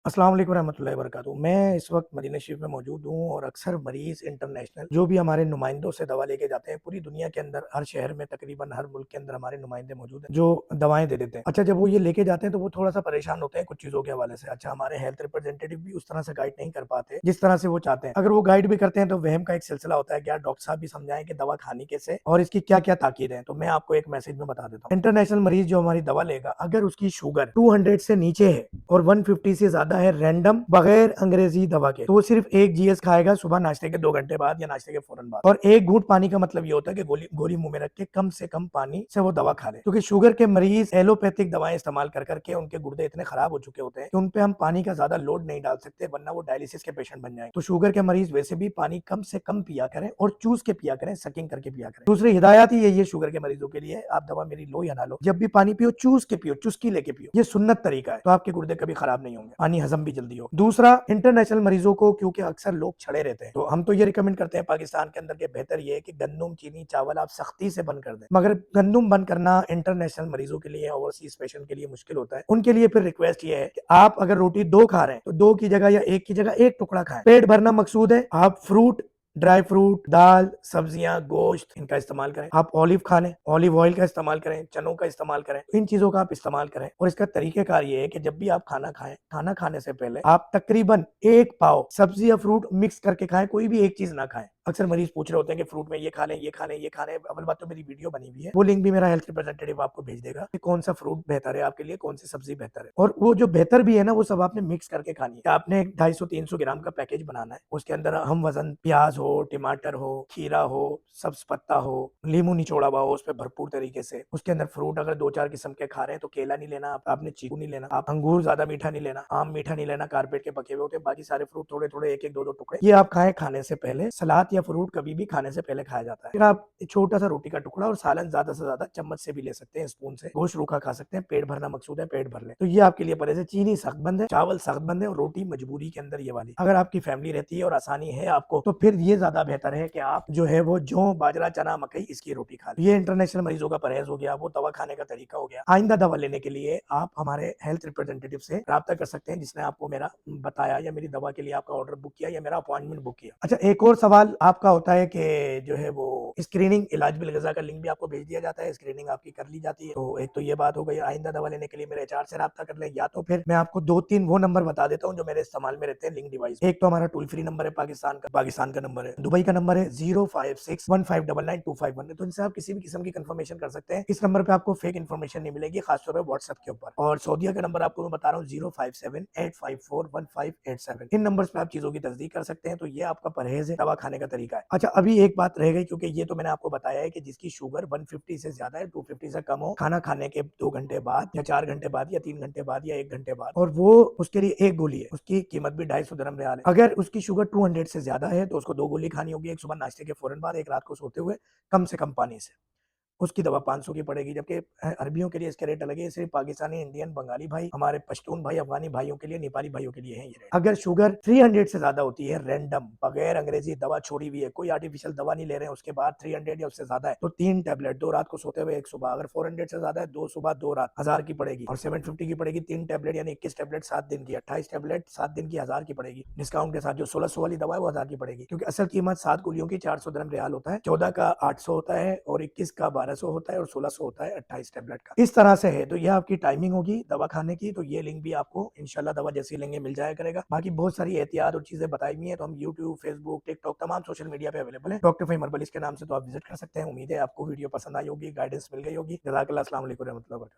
अस्सलाम वालेकुम रहमतुल्लाहि वबरकातुहू। मैं इस वक्त मदीना शरीफ में मौजूद हूँ और अक्सर मरीज़ इंटरनेशनल जो भी हमारे नुमाइंदों से दवा लेके जाते हैं, पूरी दुनिया के अंदर हर शहर में तकरीबन हर मुल्क के अंदर हमारे नुमाइंदे मौजूद हैं, जो दवाएँ दे देते हैं। अच्छा, जब वो ये लेके जाते हैं तो वो थोड़ा-सा परेशान होते हैं कुछ चीज़ों के हवाले से। अच्छा, हमारे हेल्थ रिप्रेजेंटेटिव भी उस तरह से गाइड नहीं कर पाते, जिस तरह से वो चाहते हैं। अगर वो गाइड भी करते हैं तो वहम का एक सिलसिला होता है कि यार डॉक्टर साहब भी समझाएँ कि दवा खानी कैसे और इसकी क्या-क्या ताकीद है। तो मैं आपको एक मैसेज में बता देता हूँ। इंटरनेशनल मरीज़ जो हमारी दवा लेगा, अगर उसकी शुगर 200 से नीचे है और 150 से ज़्यादा है रैंडम बगैर अंग्रेजी दवा के, तो वो सिर्फ 1 जीएस खाएगा सुबह नाश्ते के 2 घंटे बाद या नाश्ते के फौरन बाद। और 1 घूंट पानी का मतलब ये होता है कि गोली गोली मुंह में रख के कम से कम पानी से वो दवा खा ले, क्योंकि शुगर के मरीज एलोपैथिक दवाएं इस्तेमाल कर करके उनके गुर्दे इतने खराब हो चुके होते हैं कि उन पे हम पानी का ज्यादा लोड नहीं डाल सकते, वरना वो डायलिसिस के पेशेंट बन जाएंगे। तो शुगर के मरीज वैसे भी पानी कम से कम पिया करें और चूस के पिया करें, सकिंग करके पिया करें। दूसरी हिदायत ही यही है शुगर के मरीजों के लिए, आप दवा मेरी लो या ना लो, जब भी पानी पियो चूस के पियो, चुस्की लेके पियो। ये सुन्नत तरीका है, तो आपके गुर्दे कभी खराब नहीं होंगे, पानी हजम भी जल्दी हो। दूसरा, इंटरनेशनल मरीजों को क्योंकि अक्सर लोग छड़े रहते हैं, तो हम तो ये रिकमेंड करते हैं पाकिस्तान के अंदर के बेहतर ये है कि गंदम, चीनी, चावल आप सख्ती से बंद कर दें। मगर गंदम बंद करना इंटरनेशनल मरीजों के लिए, ओवरसीज पेशेंट के लिए मुश्किल होता है। उनके लिए फिर रिक्वेस्ट ये है कि आप अगर रोटी 2 खा रहे हैं तो 2 की जगह या 1 की जगह 1 टुकड़ा खाएं। पेट भरना मकसूद है, आप फ्रूट, ड्राई फ्रूट, दाल, सब्जियां, गोश्त इनका इस्तेमाल करें। आप ऑलिव खा लें, ऑलिव ऑयल का इस्तेमाल करें, चनों का इस्तेमाल करें, इन चीजों का आप इस्तेमाल करें। और इसका तरीकेकार ये है कि जब भी आप खाना खाएं, खाना खाने से पहले आप तकरीबन 1 पाव सब्जी या फ्रूट मिक्स करके खाएं, कोई भी एक चीज ना खाएं। अक्सर मरीज पूछ रहे होते हैं कि फ्रूट में ये खा लें, ये खा लें, ये खा लें। अव्वल बात तो मेरी वीडियो बनी हुई है, वो लिंक भी मेरा हेल्थ रिप्रेजेंटेटिव आपको भेज देगा कि कौन सा फ्रूट बेहतर है आपके लिए, कौन सी सब्जी बेहतर है। और वो जो बेहतर भी है ना, वो सब आपने मिक्स करके खानी है। आपने 250-300 ग्राम का पैकेज बनाना है, उसके अंदर हम वजन प्याज हो, टमाटर हो, खीरा हो, सब्ज पत्ता हो, नींबू निचोड़ा हुआ हो उस पर भरपूर तरीके से। उसके अंदर फ्रूट अगर 2-4 किस्म के खा रहे हैं तो केला नहीं लेना, आपने चीकू नहीं लेना, आप अंगूर ज्यादा मीठा नहीं लेना, आम मीठा नहीं लेना, कारपेट के पके हुए होते हैं। बाकी सारे फ्रूट थोड़े थोड़े, एक एक दो दो टुकड़े, ये आप खाएं खाने से पहले। सलाद या फ्रूट कभी भी खाने से पहले खाया जाता है। फिर आप छोटा सा रोटी का टुकड़ा और सालन ज्यादा से ज्यादा चम्मच से भी ले सकते हैं, स्पून से। गोश्त रूखा खा सकते हैं, पेट भरना मकसूद है, पेट भर ले। तो ये आपके लिए परहेज है। चीनी सख्त बंद है, चावल सख्त बंद है और रोटी मजबूरी के अंदर ये वाली। अगर आपकी फैमिली रहती है और आसानी है आपको, तो फिर ये ज्यादा बेहतर है कि आप जो है वो जौ, बाजरा, चना, मकई इसकी रोटी खा लें। ये इंटरनेशनल मरीजों का परहेज हो गया, वो दवा खाने का तरीका हो गया। आइंदा दवा लेने के लिए आप हमारे हेल्थ रिप्रेजेंटेटिव से राब्ता कर सकते हैं, जिसने आपको मेरा बताया या मेरी दवा के लिए आपका ऑर्डर बुक किया या मेरा अपॉइंटमेंट बुक किया। अच्छा, एक और सवाल आपका होता है कि जो है वो स्क्रीनिंग, इलाज बिल गज़ा का लिंक भी आपको भेज दिया जाता है, स्क्रीनिंग आपकी कर ली जाती है। तो एक तो ये बात हो गई। आइंदा दवा लेने के लिए मेरे एचआर से राब्ता कर लें, या तो फिर मैं आपको 2-3 वो नंबर बता देता हूँ जो मेरे इस्तेमाल में रहते हैं लिंक डिवाइस। एक तो हमारा टोल फ्री नंबर है पाकिस्तान का नंबर है। दुबई का नंबर है 05615992551। तो इनसे आप किसी भी किस्म की कंफर्मेशन कर सकते हैं। इस नंबर पे आपको फेक इन्फॉर्मेशन नहीं मिलेगी, खासतौर पर व्हाट्सएप के ऊपर। और सऊदीया का नंबर आपको मैं बता रहा हूँ 057-854-1587। इन नंबर पे आप चीजों की तस्दीक कर सकते हैं। तो ये आपका परहेज है, दवा खाने का तरीका है। अच्छा, अभी एक बात रह गई, क्योंकि ये तो मैंने आपको बताया है कि जिसकी शुगर 150 से ज्यादा है, 250 से कम हो, खाना खाने के 2 घंटे बाद या 4 घंटे बाद या 3 घंटे बाद या 1 घंटे बाद, और वो उसके लिए एक गोली है, उसकी कीमत भी 250 दिरहम रियाल है। अगर उसकी शुगर 200 से ज्यादा है तो उसको 2 गोली खानी होगी, एक सुबह नाश्ते के फौरन बाद, एक रात को सोते हुए, कम से कम पानी से। उसकी दवा 500 की पड़ेगी। जबकि अरबियों के लिए इसके रेट अलग है। सिर्फ पाकिस्तानी, इंडियन, बंगाली भाई, हमारे पश्तून भाई, अफगानी भाइयों के लिए, नेपाली भाइयों के लिए है ये रेट। अगर शुगर 300 से ज्यादा होती है रैंडम, बगैर अंग्रेजी दवा छोड़ी हुई है, कोई आर्टिफिशियल दवा नहीं ले रहे हैं, उसके बाद 300 या उससे ज्यादा है, तो 3 टैबलेट, 2 रात को सोते हुए, 1 सुबह। अगर 400 से ज्यादा है, 2 सुबह 2 रात, 1000 की पड़ेगी। और 750 की पड़ेगी 3 टैबलेट, यानी 21 टैबलेट 7 दिन की, 28 टैबलेट 7 दिन की 1000 की पड़ेगी। डिस्काउंट के साथ जो 1600 वाली दवा है वो 1000 की पड़ेगी, क्योंकि असल कीमत 7 गोलियों की 400 दिरहम रियाल होता है, 14 का 800 होता है और 21 का 1200 होता है और 1600 होता है 28 टैबलेट का। इस तरह से है। तो ये आपकी टाइमिंग होगी दवा खाने की। तो ये लिंक भी आपको इंशाल्लाह दवा जैसी लेंगे मिल जाया करेगा। बाकी बहुत सारी एहतियात और चीजें बताई हुई है, तो हम यूट्यूब, फेसबुक, टिकटॉक, तमाम सोशल मीडिया पे अवेलेबल है। डॉक्टर फहीम हर्बल इसके नाम से, तो आप विजिट कर सकते हैं। उम्मीद है आपको वीडियो पसंद आई होगी, गाइडेंस मिल गई होगी। जज़ाकल्लाह, अस्सलाम वालेकुम रहमतुल्लाहि व बरकातहू।